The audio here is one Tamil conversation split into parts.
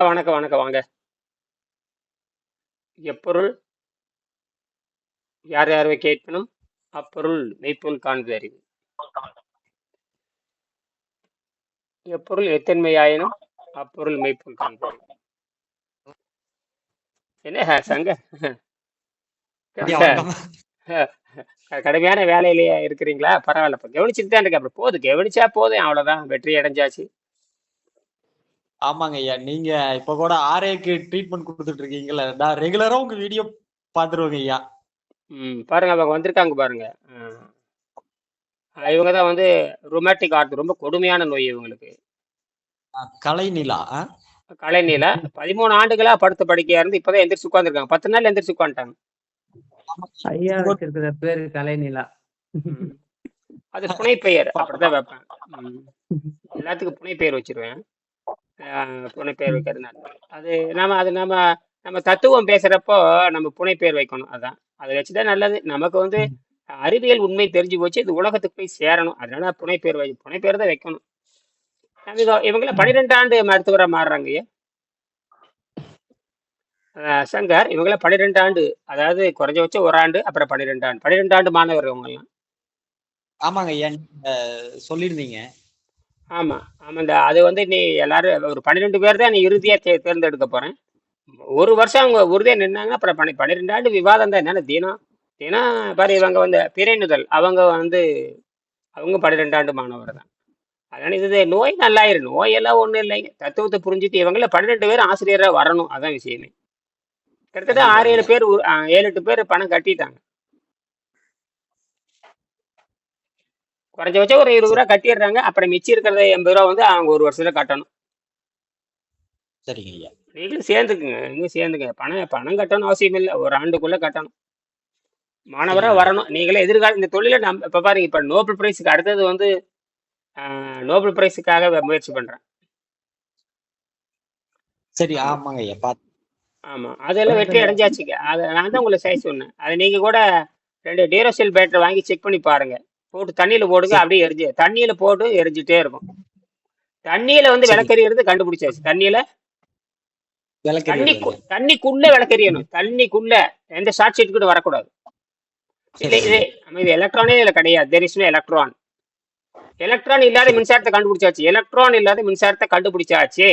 வணக்கம் வணக்கம் வாங்க. எப்பொருள் யார் யாரை கேட்பினும் அப்பொருள் மெய்ப்பொருள் காண்பது அறிவு. எப்பொருள் எத்தன்மையாயினும் அப்பொருள் மெய்ப்பொருள் காண்பது அறிவு. என்ன சங்க ஐயா வணக்கம். கடுமையான வேலையிலேயே இருக்கிறீங்களா? பரவாயில்ல, இப்ப கவனிச்சுட்டு தான் இருக்கு. அப்புறம் போதும், கவனிச்சா போதும், அவ்வளவுதான், வெற்றி அடைஞ்சாச்சு. ஆமாங்க ஐயா, நீங்க இப்ப கூட ஆர்ஏக்கு ட்ரீட்மெண்ட் கொடுத்துட்டு இருக்கீங்கல்ல, நான் ரெகுலரா உங்க வீடியோ பாத்துருவேங்க ஐயா. பாருங்க, அவங்க வந்திருக்காங்க பாருங்க. இவங்க தான் வந்து ருமேட்டிக் ஆர்த், ரொம்ப கொடுமையான நோய் இவங்களுக்கு. கலை நிலா. கலைநில 13 ஆண்டுகளா படுத்த படுக்கையா இருந்து இப்பதான் எந்திரிச்சு உட்காந்துருக்காங்க. 10 நாள் எந்திரிச்சு உட்காந்துட்டாங்க. ஐயா வச்சிருக்கிற பேரு கலைநிலா. அது புனை பெயர், அப்படிதான் வைப்பேன். எல்லாத்துக்கும் புனை பெயர் வச்சிருவேன். புனை பெயர் வைக்கிறதுனால அது நம்ம நம்ம தத்துவம் பேசுறப்போ நம்ம புனை பெயர் வைக்கணும். அதான் அதை வச்சுதான் நல்லது. நமக்கு வந்து அறிவியல் உண்மை தெரிஞ்சு போச்சு, இது உலகத்துக்கு போய் சேரணும். அதனால புனை பெயர் தான் வைக்கணும். இவங்கள 12 ஆண்டு மருத்துவரா மாறுறாங்க. சங்கர் இவங்கள 12 ஆண்டு, அதாவது குறைஞ்சபட்சம் ஒரு ஆண்டு, அப்புறம் 12 ஆண்டு மாணவர் இவங்க எல்லாம். ஆமாங்க ஐயா, நீங்க சொல்லிருந்தீங்க. ஆமா ஆமாண்டா. அது வந்து நீ எல்லாரும் ஒரு 12 பேர் தான் நீ இறுதியா தேர்ந்தெடுக்க போறேன். ஒரு வருஷம் அவங்க உறுதியா நின்னாங்க. அப்புறம் 12 ஆண்டு விவாதம் தான். என்னன்னா தினம் தினம் பாரு, இவங்க வந்து பிறைநுதல், அவங்க வந்து அவங்க 12 ஆண்டு மாணவர் தான். அதனால இது நோய் நல்லாயிரும். நோயெல்லாம் ஒண்ணும் இல்லைங்க. தத்துவத்தை புரிஞ்சுட்டு இவங்கள 12 பேர் ஆசிரியரா வரணும். அதான் விஷயமே. கிட்டத்தட்ட 6-7 பேர் 7-8 பேர் பணம் கட்டிட்டாங்க. குறைஞ்சபட்சம் ஒரு 20 ரூபா கட்டிடுறாங்க. அப்புறம் மிச்சம் இருக்கிறத 80 ரூபா வந்து அவங்க ஒரு வருஷத்துல கட்டணும். சரிங்க ஐயா. நீங்களும் சேர்ந்துக்குங்க, நீங்களும் சேர்ந்துக்குங்க. பணம் கட்டணும் அவசியம் இல்லை, ஒரு ஆண்டுக்குள்ள கட்டணும். மாணவரா வரணும். நீங்களே எதிர்கால இந்த தொழிலை இப்ப பாருங்க, இப்ப நோபல் பிரைஸுக்கு அடுத்தது வந்து நோபல் பிரைஸுக்காக முயற்சி பண்றேன். சரி, ஆமாங்க ஐயா, பாத்து. ஆமா, அதெல்லாம் வெற்றி அடைஞ்சாச்சுங்க. அதை நான் தான் உங்களை செய்ய சொன்னேன். அதை நீங்க கூட 2 டீரோசெல் பேட்டர் வாங்கி செக் பண்ணி பாருங்க. போட்டு தண்ணியில போடுங்க, அப்படியே எரிஞ்சு தண்ணியில போட்டு எரிஞ்சுட்டே இருக்கும். தண்ணியில வந்து விளக்கறியறது கண்டுபிடிச்சாச்சு. தண்ணிக்குள்ள விளக்கறியணும். தண்ணிக்குள்ள எந்த ஷார்ட் சர்க்யூட் கூட வரக்கூடாது. இது எலக்ட்ரானே இதுல கிடையாது. There is no electron. Electron இல்லாத மின்சாரத்தை கண்டுபிடிச்சாச்சு. எலக்ட்ரான் இல்லாத மின்சாரத்தை கண்டுபிடிச்சாச்சு.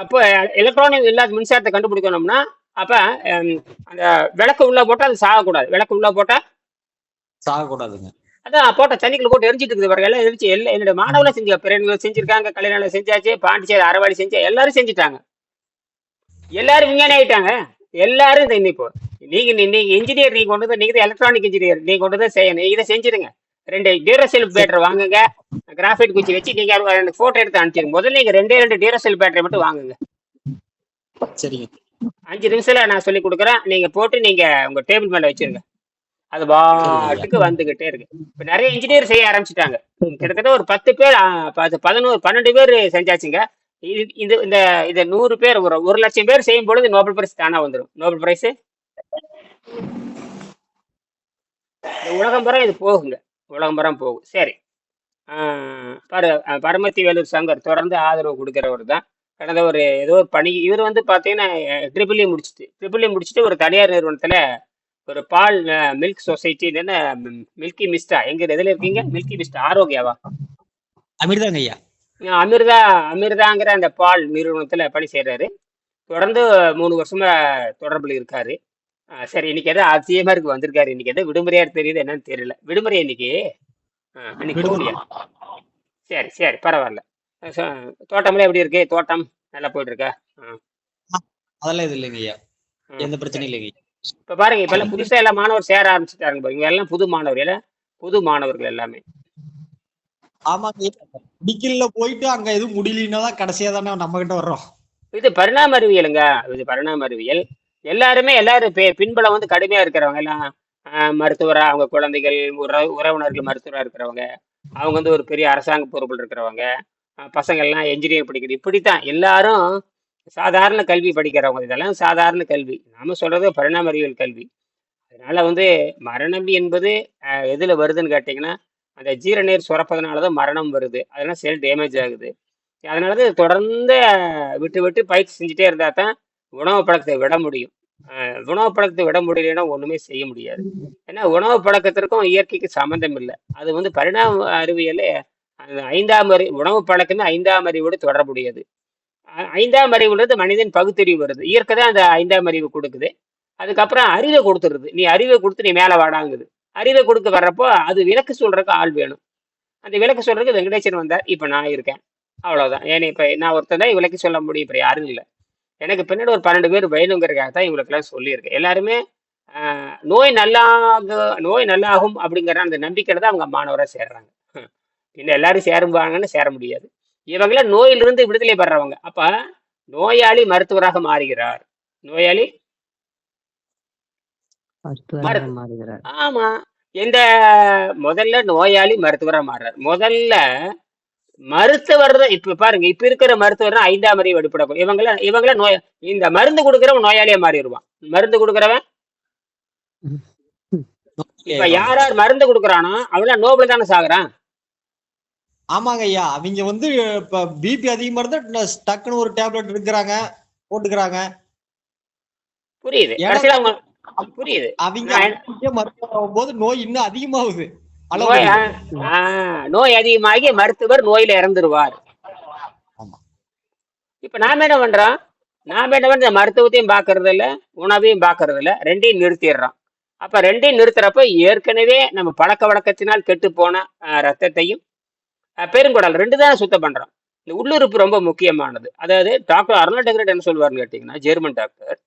அப்போ எலக்ட்ரானிக் இல்லாத மின்சாரத்தை கண்டுபிடிக்கணும்னா அப்ப அந்த விளக்கு உள்ள போட்டா அது சாகக்கூடாது. விளக்கு உள்ள போட்டா சாகக்கூடாதுங்க. அதான் போட்ட தண்ணிக்குள்ள போட்டு எரிஞ்சிட்டு இருக்குது பாருங்க. எல்லாம் எரிச்சு என்னோட மாணவர்கள் செஞ்சிருக்காங்க. கல்யாணம் செஞ்சாச்சு, பாண்டிச்சேரி அறவாடி செஞ்சு எல்லாரும் செஞ்சுட்டாங்க. எல்லாரும் விஞ்ஞானி ஆயிட்டாங்க. எல்லாரும் இப்போ நீங்க இன்ஜினியர், நீங்க கொண்டு வந்து, நீங்க எலக்ட்ரானிக் இன்ஜினியர், நீங்க கொண்டு தான் செய்யணும். இதை செஞ்சிருங்க. 2 டியூரசெல் பேட்டர் வாங்குங்க. கிராஃபைட் குச்சி வச்சு நீங்க எனக்கு போட்டோ எடுத்து அனுப்பிச்சிருங்க. முதல்ல நீங்க 2 டியூரசெல் பேட்டரி மட்டும் வாங்குங்க. சரிங்க. 5 நிமிஷத்துல நான் சொல்லி கொடுக்குறேன். நீங்க போட்டு நீங்க உங்க டேபிள் மேல வச்சிருங்க. அது பாட்டுக்கு வந்துகிட்டே இருக்கு. இப்ப நிறைய இன்ஜினியர் செய்ய ஆரம்பிச்சுட்டாங்க. கிட்டத்தட்ட ஒரு 10 பேர் 11 12 பேர் செஞ்சாச்சுங்க. இந்த இந்த 100 பேர், ஒரு 1,00,000 பேர் செய்யும் பொழுது நோபல் பிரைஸ் தானா வந்துடும். நோபல் பிரைஸ் உலகம் பூரா இது போகுங்க. உலகம் பூரா போகும். சரி, பரமத்தி வேலூர் சங்கர் தொடர்ந்து ஆதரவு கொடுக்கிறவர் தான். கடந்த ஒரு ஏதோ ஒரு பணி, இவர் வந்து பார்த்தீங்கன்னா ட்ரிபிள் முடிச்சுட்டு ஒரு தனியார் நிறுவனத்துல ஒரு பால் மில்க் சொசைட்டி, என்ன மில்கி மிஸ்டா, எங்க எதுல இருக்கீங்க? மில்கி மிஸ்டா ஆரோக்கியாவா? அமிர்தாங்க ஐயா. அமிர்தாங்கிற அந்த பால் நிறுவனத்துல பணி செய்யறாரு. தொடர்ந்து 3 வருஷமா தொடர்புல இருக்காரு. சரி, இன்னைக்கு எதோ அதிசயமா இருக்கு வந்திருக்காரு. இன்னைக்கு எதோ விடுமுறையா தெரியுது, என்னன்னு தெரியல. விடுமுறை இன்னைக்கு போகலையா? சரி சரி, பரவாயில்ல. தோட்டம்லாம் எப்படி இருக்கு? தோட்டம் நல்லா போயிட்டு இருக்கா? அதெல்லாம் இது இல்லைங்க ஐயா, எந்த பிரச்சனையும் இல்லைங்க. இப்ப பாருங்க, இப்ப எல்லாம் புதுசா எல்லாம் மாணவர் சேர ஆரம்பிச்சுட்டாங்க பாருங்க. எல்லாம் புது மாணவர்கள் எல்லாமே. ஆமாங்க, மெடிக்கல்ல போயிட்டு அங்க எதுவும் முடியலன்னா தான் கடைசியா தானே நம்ம கிட்ட வர்றோம். இது பரிணாம அறிவியலுங்க. இது பரிணாம அறிவியல். எல்லாரும் பின்புலம் வந்து கடுமையா இருக்கிறவங்க எல்லாம் மருத்துவரா, அவங்க குழந்தைகள் உறவினர்கள் மருத்துவரா இருக்கிறவங்க, அவங்க வந்து ஒரு பெரிய அரசாங்க பொறுப்பில் இருக்கிறவங்க, பசங்க எல்லாம் என்ஜினியர் படிக்கிறது, இப்படித்தான் எல்லாரும் சாதாரண கல்வி படிக்கிறவங்க. இதெல்லாம் சாதாரண கல்வி. நாம சொல்றது பரிணாம அறிவியல் கல்வி. அதனால வந்து மரணம் என்பது எதுல வருதுன்னு கேட்டீங்கன்னா, அந்த ஜீரநீர் சுரப்பதனாலதான் மரணம் வருது. அதெல்லாம் செல் டேமேஜ் ஆகுது. அதனாலதான் தொடர்ந்து விட்டு விட்டு பயிற்சி செஞ்சுட்டே இருந்தா தான் உணவு பழக்கத்தை விட முடியும். உணவு பழக்கத்தை விட முடியலைன்னா ஒண்ணுமே செய்ய முடியாது. ஏன்னா உணவு பழக்கத்திற்கும் இயற்கைக்கு சம்மந்தம் இல்லை. அது வந்து பரிணாம அறிவியல்ல அந்த ஐந்தாம் அறிவு உணவு பழக்கமே ஐந்தாம் அறிவோடு தொடர்புடையது. ஐந்தாம் அறிவுலேருந்து மனிதன் பகுத்தறிவு வருது. இயற்கை தான் அந்த ஐந்தாம் அறிவு கொடுக்குது. அதுக்கப்புறம் அறிவை கொடுத்துருது. நீ அறிவை கொடுத்து நீ மேலே வாடாங்குது. அறிவை கொடுக்க வர்றப்போ அது விளக்கு சொல்றதுக்கு ஆள் வேணும். அந்த விளக்கு சொல்றதுக்கு வெங்கடேசன் வந்தார். இப்போ நான் இருக்கேன். அவ்வளவுதான். ஏன்னா இப்போ நான் ஒருத்தன் தான் விளக்கி சொல்ல முடியும். இப்போ யாரும் இல்லை. எனக்கு பின்னாடி ஒரு 12 பேர் வேணுங்கிறதுக்காக தான் இவங்களுக்கெல்லாம் சொல்லியிருக்கேன். எல்லாருமே நோய் நல்லாகும் அப்படிங்கிற அந்த நம்பிக்கையில தான் அவங்க மாணவராக சேர்றாங்க. இன்னும் எல்லாரும் சேருவாங்கன்னு சேர முடியாது. இவங்களாம் நோயிலிருந்து விடுதலை பெறவங்க. அப்ப நோயாளி மருத்துவராக மாறுகிறார். நோயாளி மருத்துவராக மாறுகிறார். ஆமா. எந்த முதல்ல நோயாளி மருத்துவராக மாறுறார். முதல்ல மருத்துவர் தான். இப்ப பாருங்க, இப்ப இருக்கிற மருத்துவர் தான் ஐந்தாம் அறிவு அடிப்படை. இவங்கள நோய் இந்த மருந்து கொடுக்கறவன் நோயாளியா மாறிடுவான். மருந்து கொடுக்கறவன் இப்ப யார் யார் மருந்து கொடுக்கறானோ அவன் நோபல் தானே சாகுறான். ஆமாங்க ஐயா. அவங்க வந்து இப்ப பிபி அதிகமா இருந்தா டக்குன்னு ஒரு டேப்லெட் எடுக்கிறாங்க, போட்டுக்கிறாங்க. புரியுது. ஏன்னா புரியுது. அவங்க மருத்துவம் போது நோய் இன்னும் அதிகமாகுது. நோய் அதிகமாகி மருத்துவர் நோயில இறந்துருவார். இப்ப நாம என்ன பண்றோம்? மருத்துவத்தையும் பாக்குறது இல்ல, உணவையும் பாக்குறது இல்ல, ரெண்டையும் நிறுத்திடுறோம். அப்ப ரெண்டையும் நிறுத்துறப்ப ஏற்கனவே நம்ம பழக்க வழக்கத்தினால் கெட்டு போன ரத்தத்தையும் பெருங்குடல் ரெண்டு தான் சுத்தம் பண்றோம். இந்த உள்ளுறுப்பு ரொம்ப முக்கியமானது. அதாவது டாக்டர் அர்னால்ட் டெக்ரேட் என்ன சொல்லுவாருன்னு கேட்டீங்கன்னா, ஜெர்மன் டாக்டர்,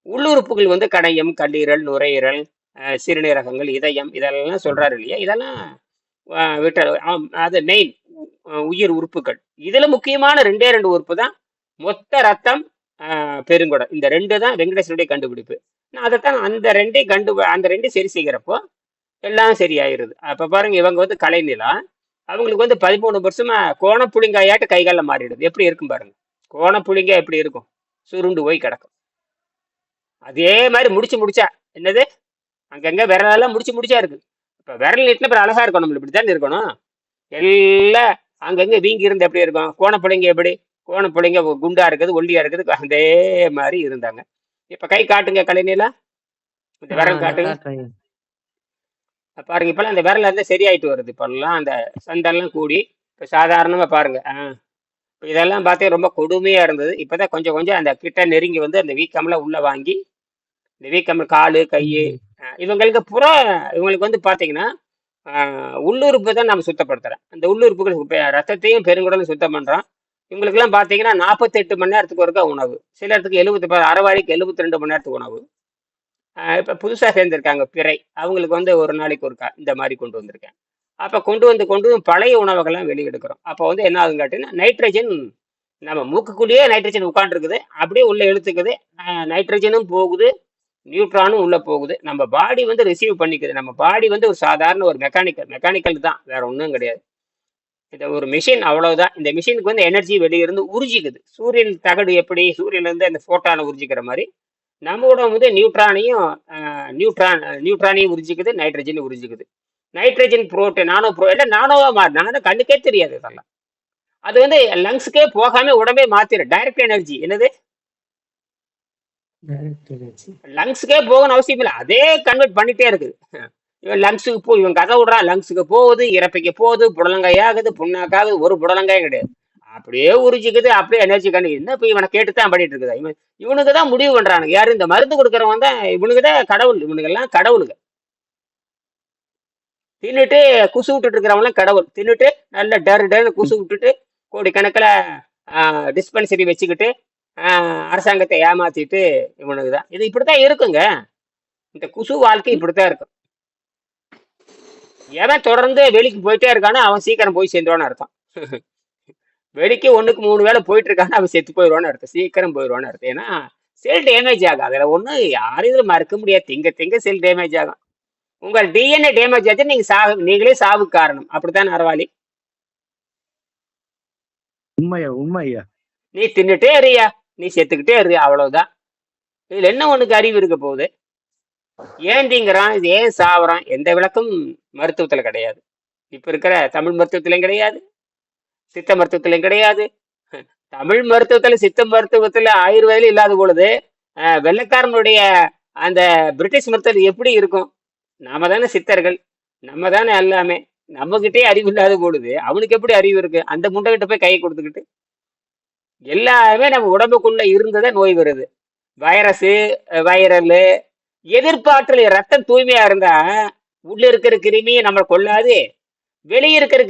உள்ளுறுப்புகள் வந்து கணையம், கல்லீரல், நுரையீரல், சிறுநீரகங்கள், இதயம், இதெல்லாம் சொல்றாரு இல்லையா? இதெல்லாம் அது மெயின் உயிர் உறுப்புகள். இதுல முக்கியமான 2 உறுப்பு தான் மொத்த ரத்தம், பெருங்குடல். இந்த 2 தான் வெங்கடேசனுடைய கண்டுபிடிப்பு. அதைத்தான் அந்த ரெண்டையும் சரி செய்கிறப்போ எல்லாம் சரியாயிருது. அப்ப பாருங்க, இவங்க வந்து கலைநிலா, அவங்களுக்கு வந்து 13 வருஷமா கோணப்புளிங்காயாட்டு கைகால மாறிடுது. எப்படி இருக்கும் பாருங்க. கோணப்புளிங்காய் எப்படி இருக்கும்? சுருண்டு போய் கிடக்கும். அதே மாதிரி முடிச்சா என்னது, அங்கங்க விரலெல்லாம் முடிச்சா இருக்கு. இப்ப விரல் நீட்டின பிறகு அழகா இருக்கணும். இப்படித்தானே இருக்கணும். எல்லாம் அங்கங்க வீங்கி இருந்து எப்படி இருக்கும்? கோணப்புளிங்க எப்படி? கோணப்புளிங்க குண்டா இருக்குது, ஒல்லியா இருக்குது. அதே மாதிரி இருந்தாங்க. இப்ப கை காட்டுங்க கலைநிலா, இந்த விரல் காட்டுங்க பாருங்க. இப்பெல்லாம் அந்த விரல் வந்து சரியாயிட்டு வருது. இப்பெல்லாம் அந்த சண்டெல்லாம் கூடி இப்ப சாதாரணமா பாருங்க. இதெல்லாம் பார்த்தே ரொம்ப கொடுமையா இருந்தது. இப்பதான் கொஞ்சம் கொஞ்சம் அந்த கிட்ட நெருங்கி வந்து அந்த வீக்கம்லாம் உள்ள வாங்கி, இந்த வீக்கம் காலு கை இவங்களுக்கு வந்து பாத்தீங்கன்னா உள்ளுறுப்பு தான் நம்ம சுத்தப்படுத்துறோம். அந்த உள்ளுறுப்புகள் ரத்தத்தையும் பெருங்குடலும் சுத்தம் பண்றோம். இவங்களுக்கு எல்லாம் பாத்தீங்கன்னா 48 மணி நேரத்துக்கு ஒருக்கா உணவு. சிலருக்கு அரைவாடிக்கு 72 மணி நேரத்துக்கு உணவு. இப்ப புதுசா சேர்ந்திருக்காங்க பிறை, அவங்களுக்கு வந்து ஒரு நாளைக்கு ஒருக்கா இந்த மாதிரி கொண்டு வந்திருக்கேன். அப்ப கொண்டு வந்து பழைய உணவுகள்லாம் வெளியெடுக்கிறோம். அப்ப வந்து என்ன ஆகுதுன்னு கேட்டீங்கன்னா, நைட்ரஜன் நம்ம மூக்குக்குள்ளேயே நைட்ரஜன் உட்காந்துருக்குது, அப்படியே உள்ள இழுத்துக்குது. நைட்ரஜனும் போகுது, நியூட்ரானும் உள்ள போகுது. நம்ம பாடி வந்து ரிசீவ் பண்ணிக்குது. நம்ம பாடி வந்து ஒரு சாதாரண ஒரு மெக்கானிக்கல் தான், வேற ஒன்றும் கிடையாது. இந்த ஒரு மிஷின், அவ்வளவுதான். இந்த மிஷினுக்கு வந்து எனர்ஜி வெளியிருந்து உறிஞ்சிக்குது. சூரியன் தகடு எப்படி சூரியன்ல இருந்து அந்த போட்டானை உறிஞ்சிக்கிற மாதிரி நம்ம உடம்பு வந்து நியூட்ரானையும் உறிஞ்சிக்குது, நைட்ரஜனையும் உறிஞ்சிக்குது. நைட்ரஜன் புரோட்டீன் நானோவா மாறினா கண்ணுக்கே தெரியாது. இதெல்லாம் அது வந்து லங்ஸுக்கே போகாம உடம்பே மாத்திரும். Direct energy. என்னது, லங்ஸுக்கே போகணும் அவசியம் இல்லை, அதே கன்வெர்ட் பண்ணிட்டே இருக்குது. இவன் லங்ஸுக்கு இவன் கதை விடுறான். லங்ஸுக்கு போகுது, இறப்பைக்கு போகுது, புடலங்காய் ஆகுது, புண்ணாக்காகுது, ஒரு புடலங்காயும் கிடையாது. அப்படியே உறிஞ்சிக்குது, அப்படியே எனர்ஜி கண்டு. என்ன இப்ப இவனை கேட்டுத்தான் பண்ணிட்டு இருக்குதா? இவனுக்கு தான் முடிவு பண்றானுங்க. யாரு? இந்த மருந்து கொடுக்கறவன் தான். இவனுக்கு தான் கடவுள். இவனுக்கெல்லாம் கடவுளுங்க. தின்னுட்டு குசு விட்டுட்டு இருக்கிறவங்களாம் கடவுள். தின்னுட்டு நல்ல டர்னு குசு விட்டுட்டு கோடிக்கணக்கில் டிஸ்பென்சரி வச்சுக்கிட்டு அரசாங்கத்தை ஏமாத்திட்டு இவனுக்கு தான். இது இப்படித்தான் இருக்குங்க. இந்த குசு வாழ்க்கை இப்படித்தான் இருக்கும். எவன் தொடர்ந்து வெளிக்கு போயிட்டே இருக்கானோ அவன் சீக்கிரம் போய் சேர்ந்துவான்னு அர்த்தம். வெளிக்கு 1க்கு 3 வேலை போயிட்டு இருக்கான்னு அவன் செத்து போயிடுவான்னு அர்த்தம். சீக்கிரம் போயிடுவான்னு அர்த்தம். ஏன்னா செல் டேமேஜ் ஆகும். அதுல ஒண்ணு யாரும் இதுல மறுக்க முடியாது. திங்க செல் டேமேஜ் ஆகும். உங்கள் டிஎன்ஏ டேமேஜ் ஆச்சு, நீங்களே சாவுக்கு காரணம். அப்படித்தான் அரவாளி. உண்மையா? நீ தின்னுட்டே இருயா, நீ செத்துக்கிட்டே இரு, அவ்வளவுதான். இதுல என்ன உனக்கு அறிவு இருக்க போகுது? ஏன் திங்கிறான், இது ஏன் சாவறான், எந்த விளக்கம் மருத்துவத்துல கிடையாது. இப்ப இருக்கிற தமிழ் மருத்துவத்திலையும் கிடையாது, சித்த மருத்துவத்திலையும் கிடையாது, தமிழ் மருத்துவத்துல, சித்த மருத்துவத்துல, ஆயுர்வேதில இல்லாத பொழுது வெள்ளைக்காரனுடைய அந்த பிரிட்டிஷ் மருத்துவம் எப்படி இருக்கும்? நாம தானே சித்தர்கள், நம்ம தானே எல்லாமே. நம்ம கிட்டே அறிவு இல்லாத பொழுது அவனுக்கு எப்படி அறிவு இருக்கு? அந்த முண்டை கிட்ட போய் கையை கொடுத்துக்கிட்டு எல்லாமே நம்ம உடம்புக்குள்ள இருந்ததே நோய் வருது. வைரஸு, வைரல், எதிர்ப்பாற்றல், ரத்தம் தூய்மையா இருந்தா உள்ள இருக்கிற கிருமியை நம்ம கொள்ளாது. வெளியே இருக்கிற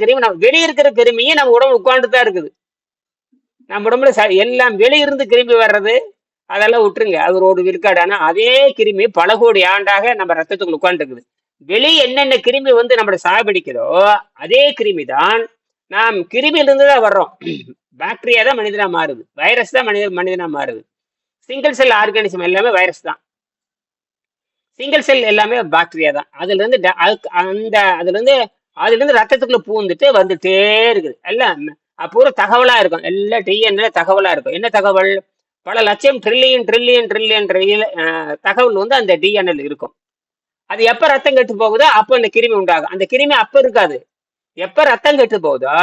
கிருமியும் நம்ம உடம்பு உட்கார்ந்து தான் இருக்குது. நம்ம உடம்புல எல்லாம் வெளியிருந்து கிருமி வர்றது அதெல்லாம் விட்டுருங்க, அது ஒரு விழுக்காடு. ஆனா அதே கிருமி பல கோடி ஆண்டாக நம்ம ரத்தத்துக்குள்ள உட்கார்ந்து இருக்குது. வெளியே என்னென்ன கிருமி வந்து நம்மளை சாபிடிக்குதோ அதே கிருமி தான் நாம் கிருமியிலிருந்து தான் வர்றோம். பாக்டீரியா தான் மனிதனா மாறுது, வைரஸ் தான் மனிதனா மாறுது. சிங்கிள் செல் ஆர்கானிசம் எல்லாமே வைரஸ் தான், சிங்கிள் செல் எல்லாமே பாக்டீரியா தான். அதுல இருந்து ரத்தத்துக்குள்ள பூந்துட்டு வந்துட்டே இருக்குது. எல்லாம் பூரா தகவலா இருக்கும், எல்லாம் டிஎன்ஏ தகவலா இருக்கும். என்ன தகவல்? பல லட்சம் ட்ரில்லியன் தகவல் வந்து அந்த டிஎன்ஏல இருக்கும். அது எப்ப ரத்தம் கெட்டு போகுதோ அப்ப அந்த கிருமி உண்டாகும். அந்த கிருமி அப்ப இருக்காது. எப்ப ரத்தம் கெட்டு போகுதோ,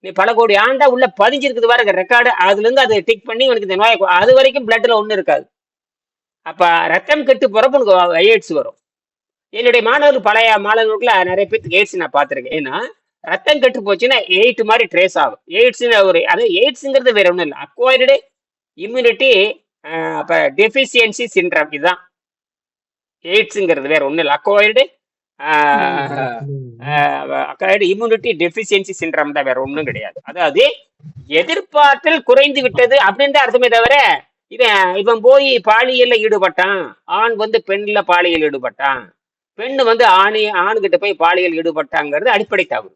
நீ பல கோடி ஆண்டா உள்ள பதிஞ்சிருக்குது பாருங்க ரெக்கார்டு, அதுல இருந்து அதை டிக் பண்ணி உனக்கு இந்த நோயை, அது வரைக்கும் பிளட்ல ஒண்ணு இருக்காது. அப்ப ரத்தம் கெட்டு போறப்ப உனக்கு எய்ட்ஸ் வரும். என்னுடைய மாணவர்கள், பழைய மாணவர்களுக்குள்ள நிறைய பேருக்கு எய்ட்ஸ் நான் பார்த்திருக்கேன். ஏன்னா ரத்தம் கெட்டு போச்சுன்னா எய்ட் மாதிரி ட்ரேஸ் ஆகும். எய்ட்ஸ்ங்கிறது வேற ஒண்ணும் இல்லை, அக்வயர்டு இம்யூனிட்டி அப்ப டெஃபிஷியன்சி சிண்ட்ரம். இதுதான் எய்ட்ஸ்ங்கிறது, வேற ஒண்ணும் இல்லை. அக்வயர்டு இம்யூனிட்டி டெஃபிஷியன்சி சிண்ட்ரம் தான், வேற ஒண்ணும் கிடையாது. அதாவது எதிர்ப்பாற்றல் குறைந்து விட்டது அப்படின்ற அர்த்தமே தவிர இவன் போய் பாலியல்ல ஈடுபட்டான், ஆண் வந்து பெண்ல பாலியல் ஈடுபட்டான், பெண்ணு வந்து ஆணுகிட்ட போய் பாலியல் ஈடுபட்டாங்கிறது அடிப்படை தவறு.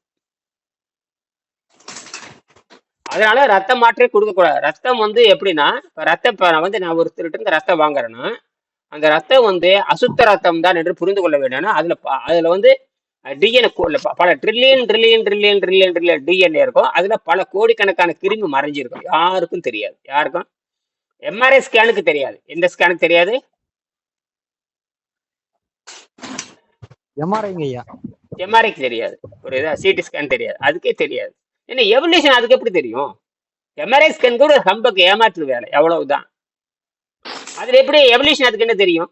அதனால ரத்தம் மாற்றே கொடுக்க கூடாது. ரத்தம் வந்து எப்படின்னா, ரத்தம் வந்து நான் ஒருத்தர்கிட்ட இருந்து ரத்தம் வாங்குறேன்னா அந்த ரத்தம் வந்து அசுத்த ரத்தம் தான் என்று புரிந்து கொள்ள வேண்டும். அதுல வந்து டிஎன்ஏ பல ட்ரில்லியன் டிஎன்ஏ இருக்கும். அதுல பல கோடிக்கணக்கான கிருமி மறைஞ்சிருக்கும், யாருக்கும் தெரியாது. யாருக்கும் எம்ஆர்ஐ ஸ்கேனுக்கு தெரியாது. எந்த ஸ்கேனுக்கு தெரியாது? எம்ஆர்ஐக்கு தெரியாது. ஒரு சிடி ஸ்கேன் தெரியாது, அதுக்கே தெரியாது. ஏன்னா எவல்யூஷன் அதுக்கு எப்படி தெரியும்? எம்ஆர்ஐ ஸ்கேன் கூட ஹம்பக்கு ஏமாற்று வேலை, எவ்வளவுதான். அதுல எப்படி எவல்யூஷன் அதுக்கு என்ன தெரியும்?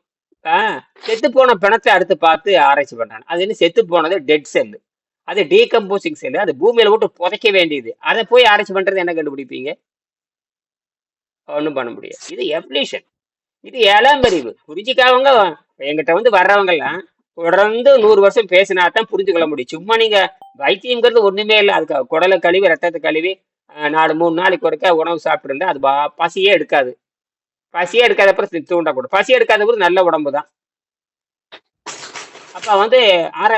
செத்து போன பிணத்தை அடுத்து பார்த்து ஆராய்ச்சி பண்றாங்க. அது என்ன செத்து போனது டெட் செல், அது டீகம்போசிங் செல், அது பூமியில விட்டு புதைக்க வேண்டியது. அதை போய் ஆராய்ச்சி பண்றது என்ன கண்டுபிடிப்பீங்க? ஒன்றும் பண்ண முடியாது. இது எவல்யூஷன், இது ஏழாம்பறிவு. புரிஞ்சுக்காவங்க எங்கிட்ட வந்து வர்றவங்க எல்லாம் தொடர்ந்து 100 வருஷம் பேசினா தான் புரிஞ்சு கொள்ள முடியும். சும்மா நீங்க வைத்தியங்கிறது ஒண்ணுமே இல்லை. அதுக்கு குடலை கழுவி ரத்தத்தை கழுவி 3 நாளைக்கு ஒருக்கா உணவு சாப்பிட்டு இருந்தா அது பசியே எடுக்காது. பசியே எடுக்காத அப்புறம் தூண்டா கூட பசி எடுக்காத கூட நல்ல உடம்பு தான். அப்ப வந்து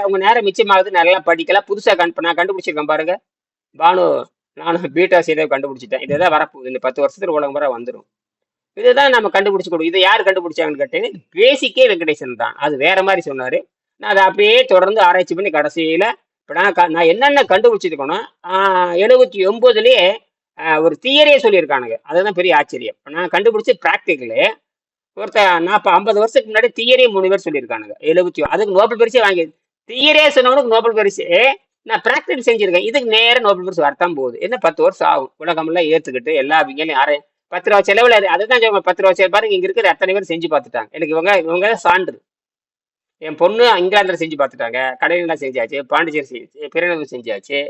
உங்க நேரம் மிச்சமாகுது, நல்லா படிக்கலாம். புதுசா நான் கண்டுபிடிச்சிருக்கேன் பாருங்க, பானு நானும் பீட்டா செய்த கண்டுபிடிச்சிட்டேன். இதுதான் வரப்போகுது, இந்த 10 வருஷத்துல உலகம் வர வந்துடும். இதுதான் நம்ம கண்டுபிடிச்சு கொடுக்கும். இதை யார் கண்டுபிடிச்சாங்கன்னு கேட்டீங்கன்னா பேசிக்கே வெங்கடேசன் தான். அது வேற மாதிரி சொன்னாரு. நான் அதை அப்படியே தொடர்ந்து ஆராய்ச்சி பண்ணி கடைசியில இப்ப நான் என்னென்ன கண்டுபிடிச்சிருக்கணும், 79லயே ஒரு தியரியே சொல்லியிருக்கானுங்க. அதுதான் பெரிய ஆச்சரியம். நான் கண்டுபிடிச்ச பிராக்டிக்கலு ஒருத்தர் 50 வருஷத்துக்கு முன்னாடி தியரியே 3 பேர் சொல்லியிருக்கானுங்க. 70 அதுக்கு நோபல் பரிசே வாங்கி, தியரியே சொன்னவனுக்கு நோபல் பரிசு. நான் பிராக்டிகல் செஞ்சிருக்கேன், இதுக்கு நேரம் நோபல் பரிசு வரத்தான் போகுது. என்ன 10 வருஷம் ஆகும் உலகமெல்லாம் ஏத்துக்கிட்டு எல்லா விஞ்ஞானியும் 10 ரூபா செலவுல. அதுதான் 10 ரூபா செலவு பாருங்க. இங்க இருக்கிற அத்தனை பேர் செஞ்சு பார்த்துட்டாங்க. எனக்கு இவங்க சான்று. என் பொண்ணு இங்கிலாந்துல செஞ்சு பார்த்துட்டாங்க, கடையிலாம் செஞ்சாச்சு, பாண்டிச்சேரி செஞ்சாச்சு, பிறநூறு செஞ்சாச்சு,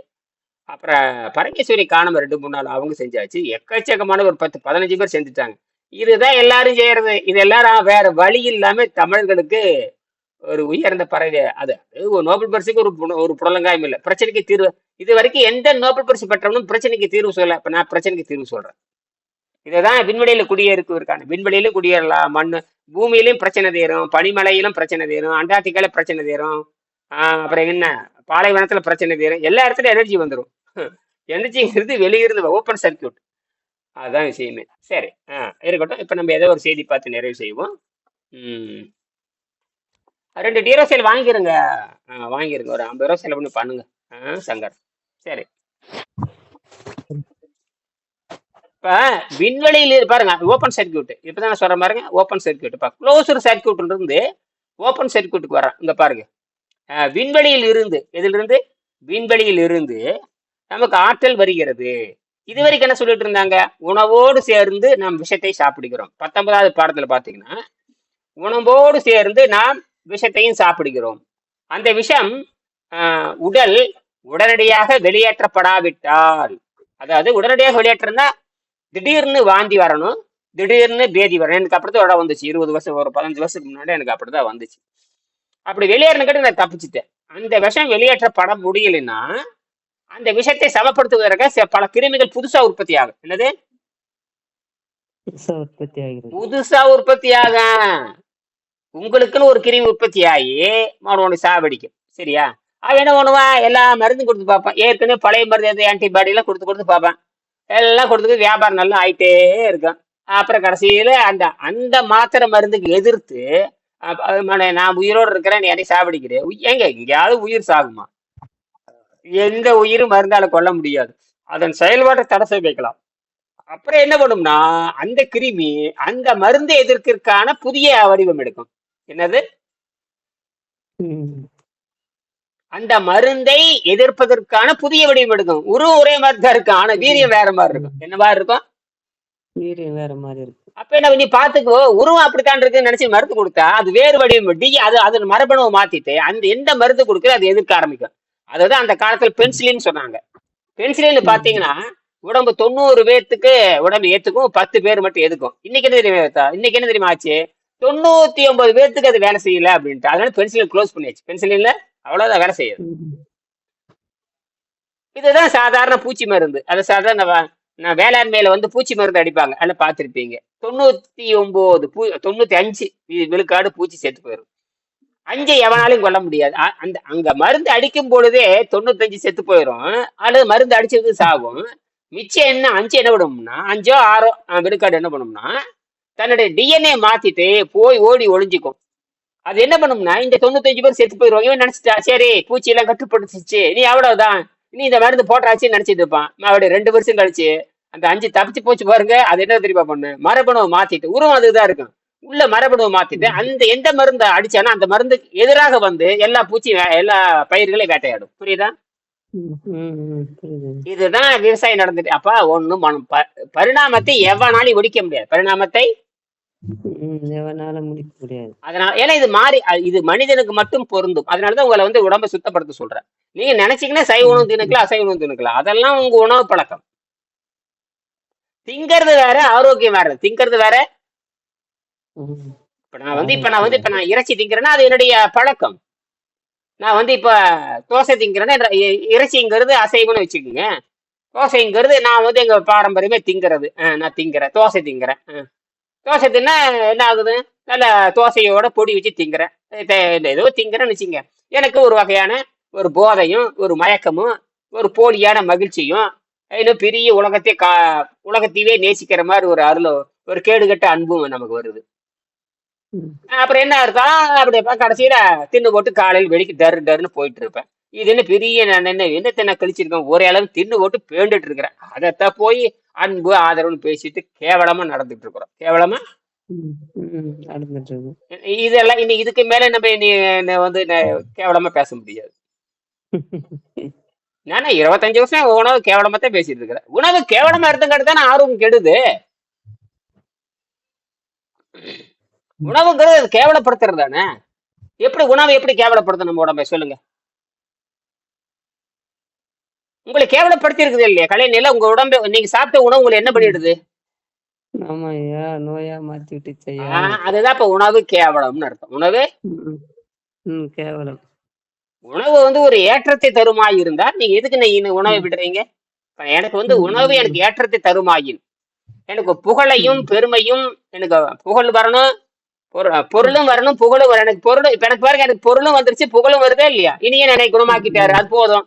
அப்புறம் பரமேஸ்வரி காணம 2-3 நாள் அவங்க செஞ்சாச்சு. எக்கச்சக்கமான ஒரு 10-15 பேர் செஞ்சுட்டாங்க. இதுதான் எல்லாரும் செய்யறது. இது எல்லாரும் வேற வழி இல்லாம தமிழர்களுக்கு ஒரு உயர்ந்த பறவை. அது ஒரு நோபல் பரிசுக்கு ஒரு புடலங்காயம் இல்லை. பிரச்சனைக்கு தீர்வு இது வரைக்கும் எந்த நோபல் பரிசு பெற்றவனும் பிரச்சனைக்கு தீர்வு சொல்லல. இப்ப நான் பிரச்சனைக்கு தீர்வு சொல்றேன். இதைதான் விண்வெளியில குடியேறுவதற்கான. விண்வெளியிலும் குடியேறலாம், மண்ணு பூமியிலும் பிரச்சனை தீரும், பனிமலையிலும் பிரச்சனை தீரும், அண்டார்டிகால பிரச்சனை தீரும், அப்புறம் என்ன பாலைவனத்துல பிரச்சனை தீரும். எல்லா இடத்துலயும் எனர்ஜி வந்துடும். எனர்ஜிங்கிறது வெளியிருந்து ஓப்பன் சர்க்கியூட். அதுதான் விஷயமே. சரி, இருக்கட்டும். இப்ப நம்ம ஏதோ ஒரு செய்தி பார்த்து நிறைவு செய்வோம். 2 டீரோ செல் வாங்கிருங்க. ஒரு 50 ரூபா செலவு பண்ணி பண்ணுங்க சங்கர். சரி, இப்ப விண்வெளியில் பாருங்க ஓப்பன் சர்க்கியூட். இப்பதான் நான் சொல்ற பாருங்க, ஓப்பன் சர்க்கியூட். இப்ப க்ளோஸ்டு சர்க்கியூட்ல இருந்து ஓப்பன் சர்க்கியூட்டுக்கு வரேன். இங்க பாருங்க, விண்வெளியில் இருந்து, எதிலிருந்து? விண்வெளியில் இருந்து நமக்கு ஆற்றல் வருகிறது. இது வரைக்கும் என்ன சொல்லிட்டு இருந்தாங்க? உணவோடு சேர்ந்து நாம் விஷத்தை சாப்பிடுகிறோம். 19வது பாடத்துல பாத்தீங்கன்னா உணவோடு சேர்ந்து நாம் விஷத்தையும் சாப்பிடுகிறோம். அந்த விஷம் உடல் உடனடியாக வெளியேற்றப்படாவிட்டால், அதாவது உடனடியாக வெளியேற்றம்னா திடீர்னு வாந்தி வரணும், திடீர்னு பேதி வரணும். எனக்கு அப்படித்தான் வந்துச்சு 20 வருஷம், ஒரு 15 வருஷத்துக்கு முன்னாடி எனக்கு அப்படிதான் வந்துச்சு. அப்படி வெளியேறணுக்கிட்ட நான் தப்பிச்சுட்டேன். அந்த விஷம் வெளியேற்றப்பட முடியலைன்னா அந்த விஷத்தை சமப்படுத்துவதற்காக பல கிருமிகள் புதுசா உற்பத்தி ஆகும். என்னது? புதுசா உற்பத்தி ஆகிறது. புதுசா உற்பத்தி ஆக உங்களுக்குன்னு ஒரு கிருமி உற்பத்தி ஆகி உனக்கு சாவடிக்கும். சரியா? அவன் என்ன பண்ணுவான்? எல்லா மருந்து கொடுத்து பார்ப்பான். ஏற்கனவே பழைய மருந்து எது ஆன்டிபாடி எல்லாம் கொடுத்து பார்ப்பான். எல்லாம் கொடுத்து வியாபாரம் நல்லா ஆயிட்டே இருக்கும். அப்புறம் கடைசியில அந்த அந்த மாத்திரை மருந்துக்கு எதிர்த்து நான் உயிரோடு இருக்கிறேன், நீ என்னை சாவடிக்கிறேன். ஏங்க எங்கேயாவது உயிர் சாகுமா? எந்த உயிரும் மருந்தால கொல்ல முடியாது. அதன் செயல்பாட்டை தடை செய்ய வைக்கலாம். அப்புறம் என்ன பண்ணும்னா அந்த கிருமி அந்த மருந்து எதிர்க்கிறதுக்கான புதிய வடிவம் எடுக்கும். என்னது? அந்த மருந்தை எதிர்ப்பதற்கான புதிய வடிவம் எடுக்கும். ஒரே மாதிரி தான் இருக்கும், ஆனா வீரியம் வேற மாதிரி இருக்கும். என்ன மாதிரி இருக்கும்? வீரியம் வேற மாதிரி இருக்கும். அப்ப என்ன நீ பாத்துக்கோ, உருவம் அப்படித்தான் இருக்குன்னு நினைச்சு மருந்து கொடுத்தா அது வேறு வடிவம் அது மரபணுவை மாத்திட்டு அந்த எந்த மருந்து கொடுக்குற அது எதிர்க்க ஆரம்பிக்கும். அதுதான் அந்த காலத்துல பென்சிலின்னு சொன்னாங்க. பென்சிலின் பாத்தீங்கன்னா உடம்பு 90 பேர்த்துக்கு உடம்பு ஏத்துக்கும், 10 பேர் மட்டும் எதுக்கும். இன்னைக்கு என்ன தெரியுமா ஆச்சு? 99 பேர்த்துக்கு அது வேலை செய்யல அப்படின்ட்டு அதனால பென்சிலின் க்ளோஸ் பண்ணியாச்சு. பென்சிலின்ல அவ்வளவுதான் வேலை செய்யுது. இதுதான் சாதாரண பூச்சி மருந்து. அது சாதாரண நான் வேளாண்மையில பூச்சி மருந்து அடிப்பாங்க, அதில் பார்த்துருப்பீங்க. 95 விழுக்காடு பூச்சி செத்து போயிடும். 5 எவனாலும் கொல்ல முடியாது. அங்க மருந்து அடிக்கும் பொழுதே 95 செத்து போயிடும், அல்லது மருந்து அடிச்சது சாகும். மிச்சம் என்ன 5 என்ன பண்ணும்னா 5 6 விழுக்காடு என்ன பண்ணும்னா தன்னுடைய டிஎன்ஏ மாத்திட்டு போய் ஓடி ஒளிஞ்சிக்கும். அது என்ன பண்ணும்னா இந்த 95 பேர் செத்து போயிடுவாங்க. இவன் நினைச்சிட்டா சரி பூச்சி எல்லாம் கட்டுப்படுத்துச்சு, நீ அவ்வளவுதான், நீ இந்த மருந்து போட்டாச்சுன்னு நினைச்சிட்டு இருப்பான். அவருடைய 2 வருஷம் கழிச்சு அந்த 5 தப்பிச்சு போச்சு பாருங்க. அது என்ன தெரியுமா பண்ணு? மரபணுவை மாத்திட்டு, உருவம் அதுதான் இருக்கும், உள்ள மரபணுவை மாத்திட்டு அந்த எந்த மருந்தை அடிச்சானா அந்த மருந்துக்கு எதிராக எல்லா பூச்சி எல்லா பயிர்களையும் வேட்டையாடும். புரியுதா? இதுதான் விவசாயம் நடந்துட்டு. அப்ப ஒண்ணும் பரிணாமத்தை எவனாலும் ஒழிக்க முடியாது. பரிணாமத்தை முடிக்க முடியாது. அதனால ஏன்னா இது மனிதனுக்கு மட்டும் பொருந்தும். அதனாலதான் உங்களை உடம்பை சுத்தப்படுத்த சொல்றேன். நீங்க நினைச்சீங்கன்னா சைவ உணவு திணுக்கலாம், அசைவ உணவு திணுக்கலாம், அதெல்லாம் உங்க உணவு பழக்கம். திங்கிறது வேற, ஆரோக்கியம் வேற. திங்கிறது வேற. இப்ப நான் இறைச்சி திங்கிறேன்னா அது என்னுடைய பழக்கம். நான் இப்ப தோசை திங்கிறேன்னா இறைச்சிங்கிறது அசைவம்னு வச்சுக்கோங்க. தோசைங்கிறது நான் எங்க பாரம்பரியமே திங்கிறது. நான் திங்கிறேன், தோசை திங்கிறேன். தோசை தின்னா என்ன ஆகுது? நல்ல தோசையோட பொடி வச்சு திங்கிறேன், ஏதோ திங்கிறேன்னு வச்சுங்க. எனக்கு ஒரு வகையான ஒரு போதையும் ஒரு மயக்கமும் ஒரு போலியான மகிழ்ச்சியும் இன்னும் பெரிய உலகத்தையே நேசிக்கிற மாதிரி ஒரு ஒரு கேடுகட்ட அன்பும் நமக்கு வருது. அப்புறம் என்ன இருக்கா? அப்படி கடைசியில தின்னு போட்டு காலையில் வெளிக்கு டருன்னு போயிட்டு இருப்பேன். இது என்ன பெரிய என்னத்தை நான் கழிச்சிருக்கேன்? ஒரே அளவு தின்னு போட்டு பேண்டுட்டு இருக்கிறேன். அதைத்தான் போய் அன்பு ஆதரவுன்னு பேசிட்டு கேவலமா நடந்துட்டு இருக்கிறோம். கேவலமா இதெல்லாம் இன்னைக்கு இதுக்கு மேல நம்ம கேவலமா பேச முடியாது. நானே 25 வருஷம் உணவு கேவலமா தான் பேசிட்டு இருக்கிறேன். உணவு கேவலமா இருந்தங்காட்டு தானே ஆர்வம் கெடுது. உணவுங்கிறது அது கேவலப்படுத்துறது தானே. எப்படி உணவை எப்படி கேவலப்படுத்த நம்ம உடம்பை சொல்லுங்க? உங்களை கேவலப்படுத்தி இருக்குது இல்லையா கலைநில? உங்க உடம்பை நீங்க சாப்பிட்ட உணவு உங்களை என்ன பண்ணிடுது? நோயா மாத்தி விட்டு. அதுதான் இப்ப உணவு கேவலம்னு அர்த்தம். உணவு கேவலம். உணவு ஒரு ஏற்றத்தை தருமாய் இருந்தா நீங்க எதுக்கு நீங்க உணவை விடுறீங்க? எனக்கு உணவு எனக்கு ஏற்றத்தை தருமாயின், எனக்கு புகழையும் பெருமையும், எனக்கு புகழ் வரணும், பொருளும் வரணும், புகழும் வரணும். எனக்கு பொருளும் இப்ப எனக்கு பாருங்க, எனக்கு பொருளும் வந்துருச்சு, புகழும் வருதே இல்லையா? இனியே என்னை குணமாக்கிட்டாரு, அது போதும்.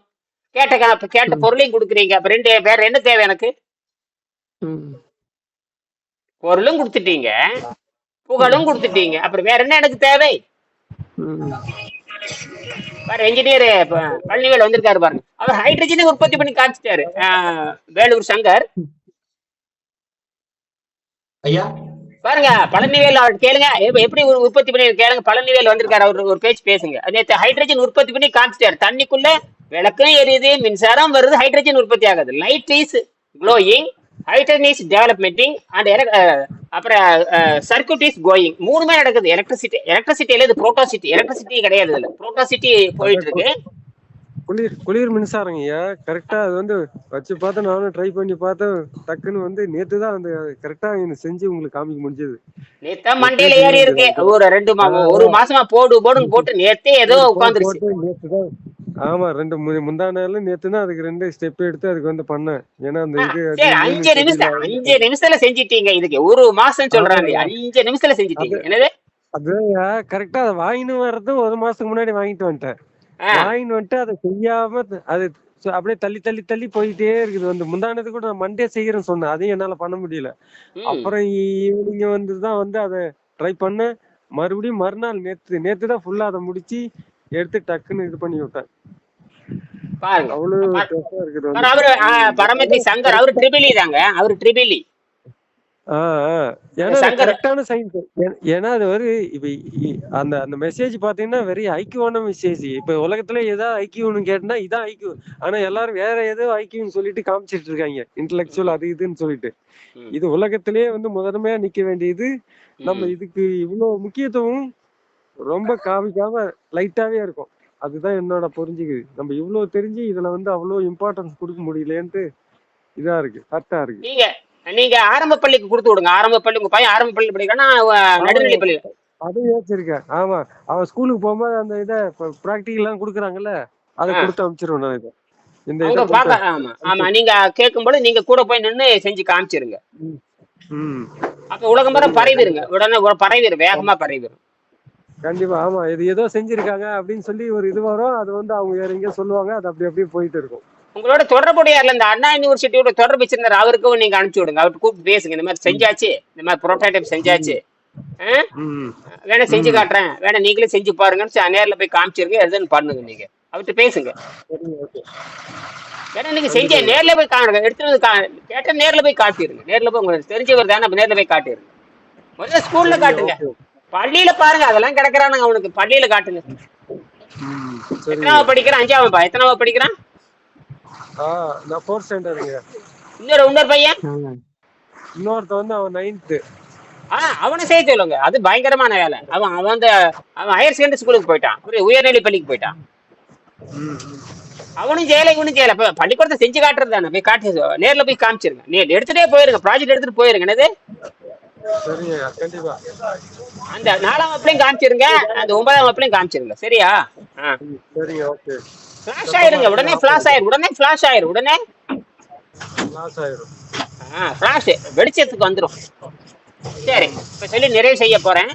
கேட்ட பொருளையும் கொடுக்குறீங்க. அப்ப வேற என்ன தேவை எனக்கு? பொருளும் கொடுத்துட்டீங்க, புகழும் கொடுத்துட்டீங்க, அப்புறம் வேற என்ன எனக்கு தேவை? பாரு என்ஜினியர் பழனிவேல் வந்திருக்காரு பாருங்க. அவர் ஹைட்ரஜனை உற்பத்தி பண்ணி காமிச்சிட்டாரு. வேலூர் சங்கர் ஐயா பாருங்க. பழனிவேல் அவர் கேளுங்க, எப்படி உற்பத்தி பண்ணி கேளுங்க. பழனிவேல் வந்திருக்காரு, அவர் ஒரு பேச்சு பேசுங்க. நேற்று ஹைட்ரஜன் உற்பத்தி பண்ணி காமிச்சிட்டாரு. தண்ணிக்குள்ள விளக்கும் எரியுது, மின்சாரம் வருது, ஹைட்ரஜன் உற்பத்தி ஆகுது. Light is glowing, hydrogen is டெவலப்மெண்டிங் அண்ட் அப்புறம் சர்க்யூட் இஸ் கோயிங். மூணுமே நடக்குது. எலக்ட்ரிசிட்டியில இது புரோட்டோசிட்டி, எலக்ட்ரிசிட்டி கிடையாது, இதுல புரோட்டோசிட்டி போயிட்டு அதான் இருக்கு. குளிர் மின்சாரம் ஐயா. கரெக்டா அது வந்து வச்சு பார்த்தேன், நானும் ட்ரை பண்ணி பார்த்தேன். டக்குன்னு வந்து நேத்து தான் அந்த கரெக்டா செஞ்சு உங்களுக்கு காமிக்க முடிஞ்சது. நேத்தா நேத்தே மண்டையில செய்ய ஏறி முடிஞ்சது இருக்கு. எனக்கு. ஒரு மாசமா போடுன்னு போட்டு நேத்தே ஏதோ உட்காந்துருச்சு. போட்டு நேத்து தான். ஆமா, முந்தா நாள் நேத்து தான் அதுக்கு 2 ஸ்டெப் எடுத்து அதுக்கு வந்து பண்ணேன். ஏன்னா அந்த இது சரி, அது 5 நிமிஷத்துல செஞ்சிட்டீங்க. இதுக்கு ஒரு மாசம் சொல்றாங்க, ஆமா 5 நிமிஷத்துல அது செஞ்சிட்டீங்க. என்னது? அதுதான் கரெக்டா அதை வாங்கின்னு வர்றது 1 மாசத்துக்கு முன்னாடி வாங்கிட்டு வந்துட்டேன். ஆ, வாங்கின்னு வந்துட்டு அதை செய்யாம அது அப்படியே தள்ளி தள்ளி தள்ளி போயிட்டே இருக்குது. வந்து முந்தானது கூட நான் மண்டே செய்யறேன்னு சொன்னேன், அதையும் என்னால பண்ண முடியல. ம். அப்புறம் ஈவினிங் வந்து தான் வந்து அதை ட்ரை பண்ணேன். மறுபடியும் மறுநாள் நேத்து தான் ஃபுல்லா அதை முடிச்சு எடுத்து டக்குன்னு இது பண்ணி விட்டேன். பாருங்க. அவ்வளவு ப- டஃப்பா இருக்குது பாரு, வந்து. அவரு பரமத்தி சங்கர், அவரு கரெக்டா. ட்ரிபிளி தாங்க, அவரு ட்ரிபிளி ஏன்னா அது சங்கர். கரெக்டான சயின்ஸ். ஏன்னா அது ஒரு இப்ப அந்த அந்த மெசேஜ் பாத்தீங்கன்னா வெரி ஐக்கியூவான மெசேஜ். இப்ப உலகத்துல ஏதாவது ஐக்கியூன்னு கேட்டா இதான் ஐக்கியூ. ஆனா எல்லாரும் வேற ஏதோ ஐக்கியூன்னு சொல்லிட்டு காமிச்சிட்டு இருக்காங்க, இன்டெலெக்சுவல் அது இதுன்னு சொல்லிட்டு. ம், இது உலகத்திலேயே வந்து முதன்மையா நிக்க வேண்டியது. நம்ம ம். இதுக்கு இவ்வளவு முக்கியத்துவம் ரொம்ப காமிக்காம லைட்டாவே இருக்கும். அதுதான் என்னோட புரிஞ்சுக்குது. நம்ம இவ்வளவு தெரிஞ்சு இதுல வந்து அவ்வளவு இம்பார்ட்டன்ஸ் கொடுக்க முடியலன்ட்டு இதா இருக்கு, ஹர்ட்டா இருக்கு. நீங்க நீங்க ஆரம்ப பள்ளிக்கு கொடுத்து விடுங்க. ஆரம்ப பள்ளி, உங்க பையன் ஆரம்ப பள்ளி படிக்கிறானா, ஆமா, நடுநிலை பள்ளி? அது யோசிச்சிருக்கேன். ஆமா, அவன் ஸ்கூலுக்கு போகும்போது அந்த இதை ப்ராக்டிகல் எல்லாம் கொடுக்குறாங்கல்ல, அதை ஆ, கொடுத்து அனுப்பிச்சிருவேன் நான். இந்த அவங்க இதை பாக்க. கொடுத்து ஆமா ஆமா, அனுப்பிச்சு. நீங்க கேட்கும்போது நீங்க கூட போய் நின்னு செஞ்சு காமிச்சிருங்க. ம். ம். அப்ப உலகம் பூரா சரிங்க, பரவிடுங்க, கண்டிப்பா. உடனே பரவிடும், வேகமா பரவிடும். கண்டிப்பா. ஆமா, இது ஏதோ செஞ்சிருக்காங்க அப்படின்னு சொல்லி ஒரு இது வரும். அது வந்து அவங்க வேற எங்கேயோ சொல்லுவாங்க. அது அப்படி அப்படியே போயிட்டு இருக்கும். உங்களோட தொடர்புடைய இந்த அண்ணா யூனிவர்சிட்டியோட தொடர்பு வச்சிருந்தாரு, அவருக்கும் நீங்க அனுப்பிச்சு விடுங்க. அவர்கிட்ட கூப்பிட்டு பேசுங்க, இந்த மாதிரி ம். செஞ்சாச்சு, இந்த மாதிரி ப்ரோட்டோடைப் செஞ்சாச்சு, ம். ம். வேணா செஞ்சு ம். காட்டுறேன், வேணா நீங்களே செஞ்சு பாருங்கன்னு நேர்ல போய் காமிச்சிருங்க, எதுன்னு பண்ணுங்க. நீங்க அவர்கிட்ட பேசுங்க. சரிங்க, ஓகே. வேணா நீங்க செஞ்ச கண்டிப்பா. நேர்ல போய் காணுங்க, எடுத்துட்டு வந்து கேட்ட நேர்ல போய் காட்டிடுங்க. நேர்ல போய் உங்களுக்கு தெரிஞ்சவர் தானே, அப்ப நேர்ல போய் காட்டிடுங்க. முதல்ல ஸ்கூல்ல சரிங்க, காட்டுங்க, ஓகே. பள்ளியில பாருங்க, அதெல்லாம் கிடக்குறானுங்க அவனுக்கு. பள்ளியில காட்டுங்க. ம். சரிங்க. எத்தனாவது படிக்கிறான்? 5ஆவதுப்பா. எத்தனாவது படிக்கிறான்? நான் 4th ஸ்டாண்டர்டுங்க. இன்னொரு பையன்? இன்னொருத்த வந்து அவன் 9th. அவனை சேர்த்து சொல்லுங்க. அது பயங்கரமான வேலை. அவன் ஹையர் செகண்டரி ஸ்கூலுக்கு போயிட்டான், உயர்நிலை பள்ளிக்கு போயிட்டான். ம். அவனும் செய்யல, இவனும் செய்யல. பள்ளிக்கூடத்தை செஞ்சு காட்டுறது தானே, போய் காட்டி நேர்ல போய் காமிச்சிருங்க. எடுத்துட்டே போயிருங்க, ப்ராஜெக்ட் எடுத்துட்டு போயிருங்க. என்னது? சரிங்க, கண்டிப்பா. அந்த 4ஆம் வகுப்புலையும் காமிச்சிருங்க, அந்த 9ஆம் வகுப்புலையும் காமிச்சிருங்க. சரியா? சரிங்க, ஓகே. ஃபிளாஷ் ஆயிருங்க, உடனே ஃபிளாஷ் ஆயிரும், உடனே லாஸ் ஆயிரும். ஃபிளாஷ் வெளிச்சத்துக்கு வந்துடும். சரி, இப்ப சொல்லி நிறைவு செய்ய போறேன்.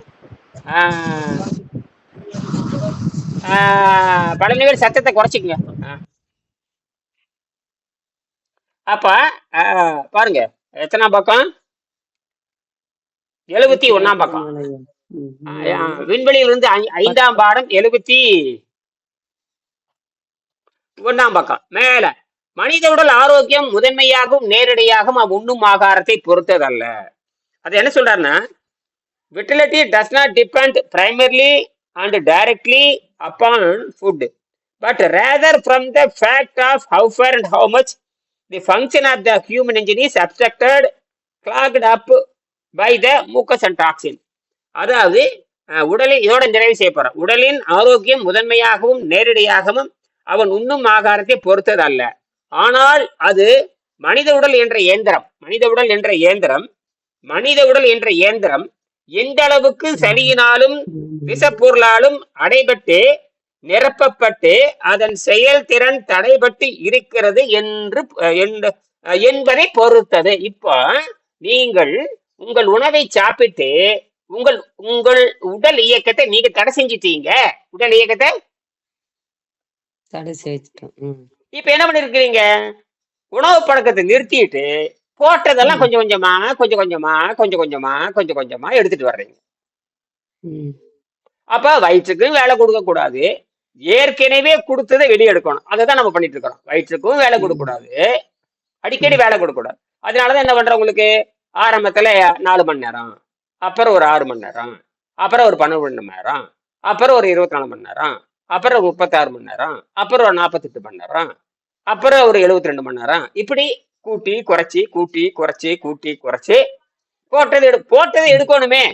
பழனிவேல் சத்தத்தை குறைச்சிக்கங்க. அப்ப பாருங்க, எத்தனை பக்கம்? 71ஆம் பக்கம். விண்வெளியிலிருந்து 5ஆம் பாடம் 71ஆம் பக்கம். மேல, மனித உடல் ஆரோக்கியம் முதன்மையாகவும் நேரடியாகவும் உண்ணும் ஆகாரத்தை பொறுத்ததல்ல. அது என்ன சொல்றாருன்னா, vitality does not depend primarily and directly upon food, but rather from the fact of how far and how much the function of the human engine is obstructed, clogged up by the mucus and toxin. அதாவது உடலின், இதோட நிறைவு செய்ய போறோம். உடலின் ஆரோக்கியம் முதன்மையாகவும் நேரடியாகவும் அவன் உண்ணும் ஆகாரத்தை பொறுத்தது அல்ல, ஆனால் அது மனித உடல் என்ற இயந்திரம் எந்த அளவுக்கு சளியினாலும் விஷப்பொருளாலும் அடைபட்டு நிரப்பப்பட்டு அதன் செயல்திறன் தடைபட்டு இருக்கிறது என்பதை பொறுத்தது. இப்போ நீங்கள் உங்கள் உணவை சாப்பிட்டு உங்கள் உடல் இயக்கத்தை நீங்க தடை செஞ்சிட்டீங்க. உடல் இயக்கத்தை தடை செஞ்சுட்டோம். இப்ப என்ன பண்ணிருக்கீங்க? உணவு பழக்கத்தை நிறுத்திட்டு போட்டதெல்லாம் கொஞ்சம் கொஞ்சமா எடுத்துட்டு வர்றீங்க. அப்ப வயிற்றுக்கும் வேலை கொடுக்க கூடாது, ஏற்கனவே கொடுத்ததை வெளியே எடுக்கணும். அதை நம்ம பண்ணிட்டு இருக்கிறோம். வயிற்றுக்கும் வேலை கொடுக்க கூடாது, அடிக்கடி வேலை கொடுக்க கூடாது. அதனாலதான் என்ன பண்றோம், உங்களுக்கு ஆரம்பத்துல 4 மணி நேரம், அப்புறம் ஒரு 6 மணி நேரம், அப்புறம் ஒரு 12 மணி நேரம், அப்புறம் ஒரு 24 மணி நேரம், அப்புறம் ஒரு 36 மணி நேரம், அப்புறம் ஒரு 48 மணி நேரம், அப்புறம் ஒரு 72 மணி நேரம், இப்படி கூட்டி குறைச்சி கூட்டி குறைச்சி கூட்டி குறைச்சி போட்டதை எடுக்கணுமே.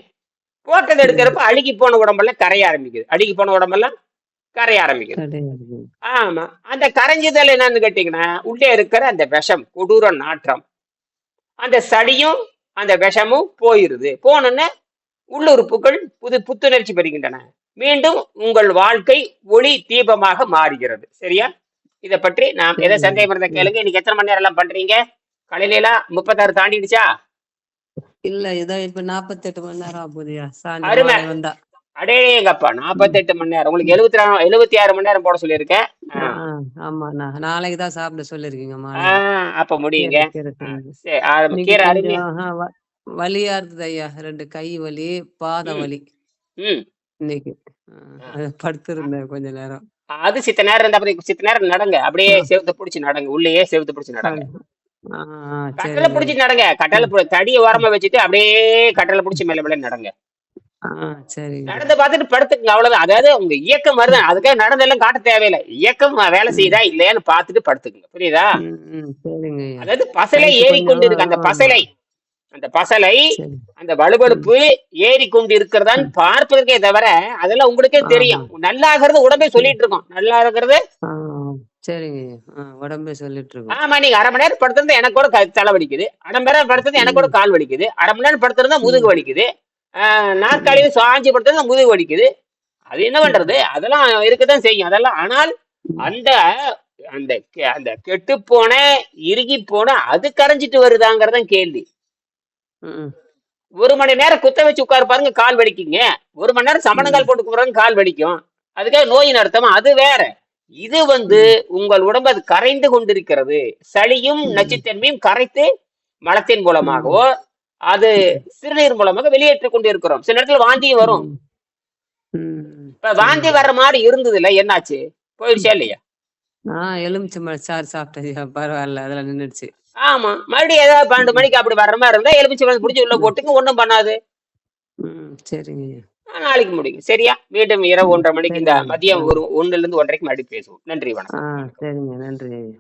போட்டதை எடுக்கிறப்ப அழுகி போன உடம்பெல்லாம் கரைய ஆரம்பிக்குது. அழுகி போன உடம்பெல்லாம் கரைய ஆரம்பிக்குது. கிடையாது. ஆமா, அந்த கரைஞ்சுதல் என்னன்னு கேட்டீங்கன்னா உள்ளே இருக்கிற அந்த விஷம், கொடூர நாற்றம், அந்த சளியும் அந்த விஷமும் போயிருது. போனோன்னே உள்ளுறுப்புகள் புத்துணர்ச்சி பெறுகின்றன. மீண்டும் உங்கள் வாழ்க்கை ஒளி தீபமாக மாறுகிறது. சரியா? இதை பற்றி நாம் எதை சந்தேகம் இருந்தா கேளுங்க. இன்னைக்கு எத்தனை மணி நேரம் எல்லாம் பண்றீங்க? காலையில 36 தாண்டிடுச்சா? இல்ல இதோ இப்ப 48 மணி நேரம் ஆகுதுயா. சாயந்தரம் அருமை. மாலை வந்தா. அடேங்கப்பா, 48 மணி நேரம். உங்களுக்கு 76 மணி நேரம் போட சொல்லியிருக்கேன். ஆமா, நான் நாளைக்கு தான் சாப்பிட சொல்லிருக்கீங்க மாலை. அப்ப முடியுங்க. கீரை செஞ்சு. சரி, இன்னைக்கு கீரை அருமையா. கொஞ்சம் வலியா இருந்தது ஐயா. 2 கை வலி, பாத ம். வலி ம். இன்னைக்கு. படுத்திருந்தேன் கொஞ்ச நேரம். அது சித்த நேரம் இருந்தா அப்புறம் சித்த நேரம் நடங்க. அப்படியே செவுத்த பிடிச்சி நடங்க. உள்ளேயே செவுத்த பிடிச்சி நடங்க. கட்டளை சரிங்க. பிடிச்சி நடங்க. கட்டளை தடியை ஓரமா வச்சுட்டு அப்படியே கட்டளை பிடிச்சி மேல மேல நடங்க. சரிங்க. நடந்து பார்த்துட்டு படுத்துக்குங்க. அவ்வளவுதான். அதாவது உங்க இயக்கம் வருதான். அதுக்காக நடந்தெல்லாம் காட்ட தேவையில்லை. இயக்கம் வேலை செய்யுதா இல்லையான்னு பார்த்துட்டு படுத்துக்குங்க. புரியுதா? சரிங்க ஐயா. அதாவது பசலை நைட்டு ஏறிக்கொண்டு இருக்கு. அந்த பசலை சரி. அந்த வலுவழுப்பு ஏறிக்கொண்டு இருக்கிறதான்னு பார்ப்பதற்கே தவிர அதெல்லாம் உங்களுக்கே தெரியும். நல்லா இருக்கிறது உடம்பே சொல்லிட்டு இருக்கோம். நல்லா இருக்கிறது. சரிங்க ஐயா. உடம்பே சொல்லிட்டு இருக்கோம். ஆமா, நீங்க அரை மணி நேரம் படுத்திருந்தா எனக்கு கூட தலை வலிக்குது. அரை மணி நேரம் படுத்திருந்தா எனக்கு கூட கால் வலிக்குது. அரை மணி நேரம் படுத்திருந்தா முதுகு வலிக்குது. நாற்காலியில சாஞ்சி படுத்திருந்தா முதுகு வலிக்குது. அது என்ன பண்றது? அதெல்லாம் இருக்கத்தான் செய்யும். அதெல்லாம் ஆனால் அந்த அந்த அந்த கெட்டு போன இறுகி போன அது கரைஞ்சிட்டு வருதாங்கிறதான் கேள்வி. 1 மணி நேரம் குத்த வச்சு உட்காரு பாருங்க, கால் வலிக்குங்க. 1 மணி நேரம் சமணங்கால் போட்டு போறாங்க, கால் வலிக்கும். அதுக்காக நோயின் அர்த்தமா? அது வேற. இது உங்கள் உடம்பு அது கரைந்து கொண்டிருக்கிறது. சளியும் நச்சுத்தன்மையும் கரைத்து மலத்தின் மூலமாகவோ அது சிறுநீர் மூலமாக வெளியேற்றிக் கொண்டு இருக்கிறோம். சில இடத்துல வாந்தியும் வரும். இப்ப வாந்தி வர்ற மாதிரி இருந்தது இல்ல, என்னாச்சு? போயிடுச்சா இல்லையா? எலுமிச்சம்பழம் சாறு சாப்பிட்டேன். பரவாயில்ல, அதெல்லாம் நின்றுச்சு. ஆமா, மறுபடியும் ஏதாவது 12 மணிக்கு அப்படி வர்ற மாதிரி இருந்தா எலுமிச்சம்பழம் பிடிச்சி உள்ள போட்டுங்க, ஒண்ணும் பண்ணாது. சரிங்க. நாளைக்கு முடியும். சரியா? மீண்டும் இரவு 1:30 மணிக்கு இந்த மதியம் 1 இருந்து 1:30 மறுபடியும் பேசுவோம். நன்றி, வணக்கம். சரிங்க, நன்றி ஐயா.